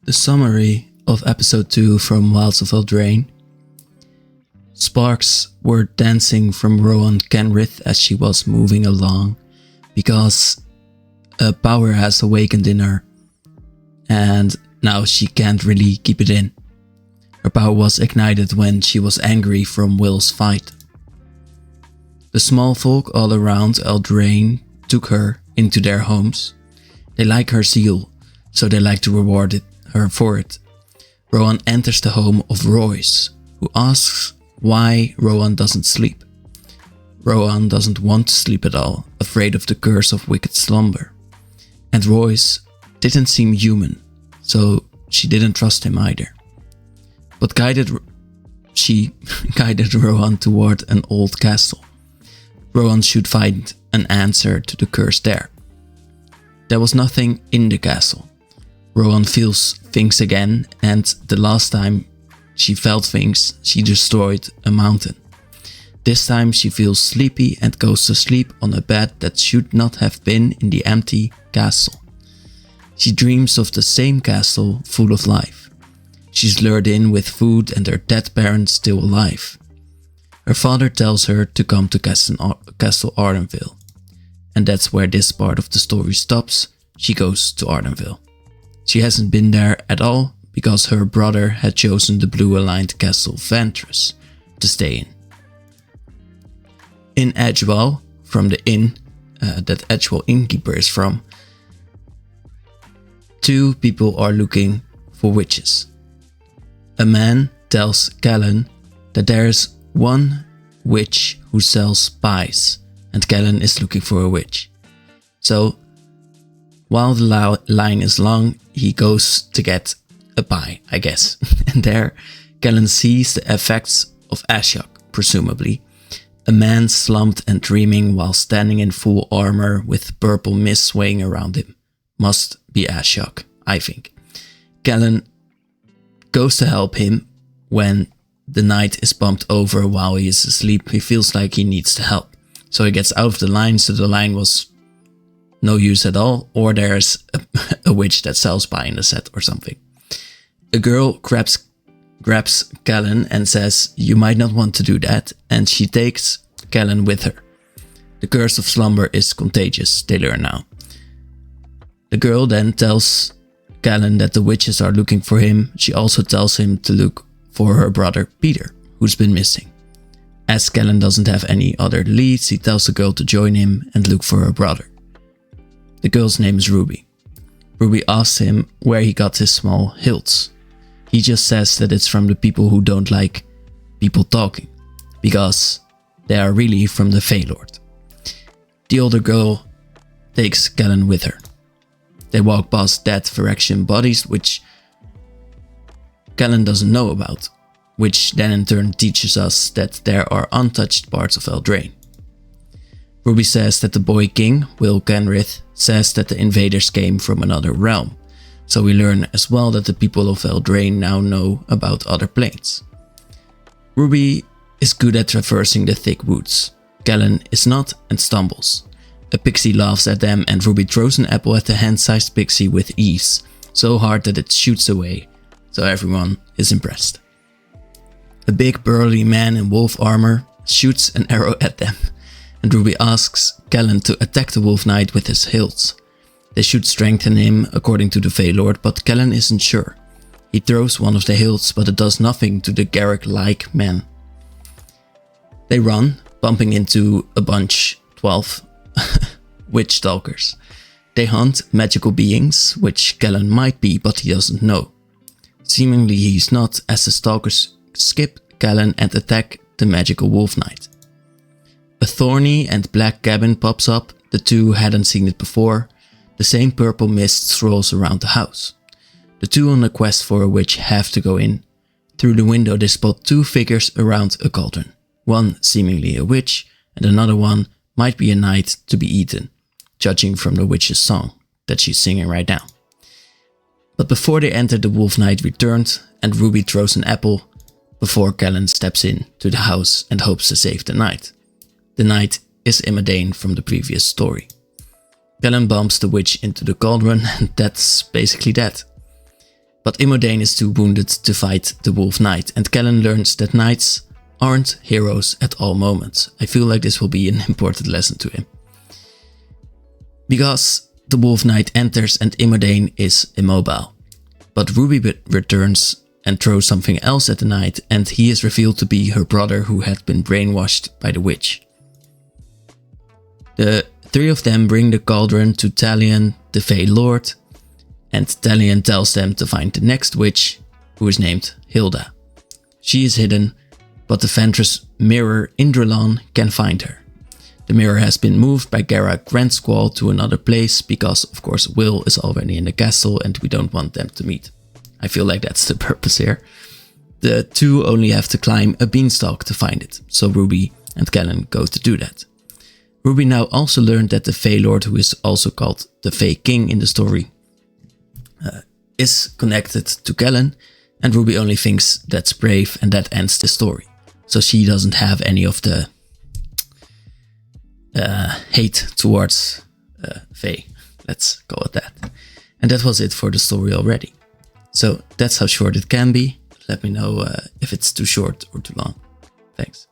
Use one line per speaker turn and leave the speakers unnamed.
The summary of episode 2 from Wilds of Eldraine. Sparks were dancing from Rowan Kenrith as she was moving along, because a power has awakened in her, and now she can't really keep it in. Her power was ignited when she was angry from Will's fight. The small folk all around Eldraine took her into their homes. They like her zeal, so they like to reward her for it. Rowan enters the home of Royce, who asks why Rowan doesn't sleep. Rowan doesn't want to sleep at all, afraid of the curse of wicked slumber. And Royce didn't seem human, so she didn't trust him either. But she guided Rowan toward an old castle. Rowan should find an answer to the curse there. There was nothing in the castle. Rowan feels things again, and the last time she felt things, she destroyed a mountain. This time she feels sleepy and goes to sleep on a bed that should not have been in the empty castle. She dreams of the same castle full of life. She's lured in with food and her dead parents still alive. Her father tells her to come to Castle Ardenville. And that's where this part of the story stops. She goes to Ardenville. She hasn't been there at all because her brother had chosen the blue-aligned Castle Ventress to stay in. In Edgewell, from the inn that Edgewell innkeeper is from, two people are looking for witches. A man tells Kellan that there's one witch who sells pies, and Kellan is looking for a witch. So, while the line is long, he goes to get a pie, I guess. And there, Kellan sees the effects of Ashok, presumably. A man slumped and dreaming while standing in full armor with purple mist swaying around him. Must be Ashok, I think. Kellan goes to help him. When the night is bumped over while he is asleep, he feels like he needs the help. So he gets out of the line, so the line was no use at all, or there's a witch that sells pie in the set or something. A girl grabs Kellan and says, "You might not want to do that," and she takes Kellan with her. The curse of slumber is contagious, they learn now. The girl then tells Kellan that the witches are looking for him. She also tells him to look for her brother Peter, who's been missing. As Kellan doesn't have any other leads, he tells the girl to join him and look for her brother. The girl's name is Ruby. Ruby asks him where he got his small hilts. He just says that it's from the people who don't like people talking, because they are really from the Feylord. The older girl takes Kellan with her. They walk past dead Phyrexian bodies, which Kellan doesn't know about, which then in turn teaches us that there are untouched parts of Eldraine. Ruby says that the boy king, Will Kenrith, says that the invaders came from another realm, so we learn as well that the people of Eldraine now know about other planes. Ruby is good at traversing the thick woods. Kellan is not and stumbles. A pixie laughs at them and Ruby throws an apple at the hand-sized pixie with ease, so hard that it shoots away, so everyone is impressed. A big burly man in wolf armor shoots an arrow at them, and Ruby asks Kellan to attack the wolf knight with his hilts. They should strengthen him according to the Feylord, but Kellan isn't sure. He throws one of the hilts, but it does nothing to the Garrick-like man. They run, bumping into a bunch, 12, witch stalkers. They hunt magical beings, which Kellan might be, but he doesn't know. Seemingly he's not, as the stalkers skip Kellan and attack the magical wolf knight. A thorny and black cabin pops up. The two hadn't seen it before. The same purple mist swirls around the house. The two on a quest for a witch have to go in. Through the window they spot two figures around a cauldron. One seemingly a witch, and another one might be a knight to be eaten, judging from the witch's song that she's singing right now. But before they enter, the wolf knight returned, and Ruby throws an apple before Kellan steps in to the house and hopes to save the knight. The knight is Imadane from the previous story. Kellan bumps the witch into the cauldron, and that's basically that. But Imodain is too wounded to fight the Wolf Knight, and Kellan learns that knights aren't heroes at all moments. I feel like this will be an important lesson to him. Because the Wolf Knight enters and Imodain is immobile. But Ruby returns and throws something else at the knight, and he is revealed to be her brother who had been brainwashed by the witch. The three of them bring the cauldron to Talion, the Fey Lord, and Talion tells them to find the next witch, who is named Hilda. She is hidden, but the Ventress mirror Indralan can find her. The mirror has been moved by Gara Grandsquall to another place because, of course, Will is already in the castle and we don't want them to meet. I feel like that's the purpose here. The two only have to climb a beanstalk to find it, so Ruby and Kellan go to do that. Ruby now also learned that the Fey Lord, who is also called the Fey King in the story, is connected to Kellan, and Ruby only thinks that's brave, and that ends the story. So she doesn't have any of the hate towards Faye. Let's call it that. And that was it for the story already. So that's how short it can be. Let me know if it's too short or too long. Thanks.